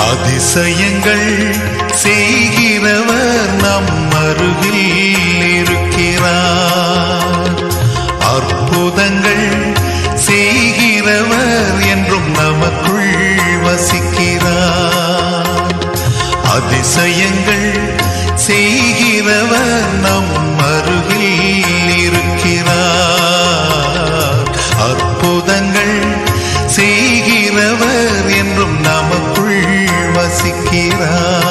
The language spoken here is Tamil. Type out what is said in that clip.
அதிசயங்கள் செய்கிறவர் நம் அருகில் இருக்கிறார். அற்புதங்கள் செய்கிறவர் என்றும் நமக்குள் வசிக்கிறார். அதிசயங்கள் செய்கிறவர் நம் அருகில் இருக்கிறார். அற்புதங்கள் செய்கிறவர் என்றும் நமக்குள் வசிக்கிறார்.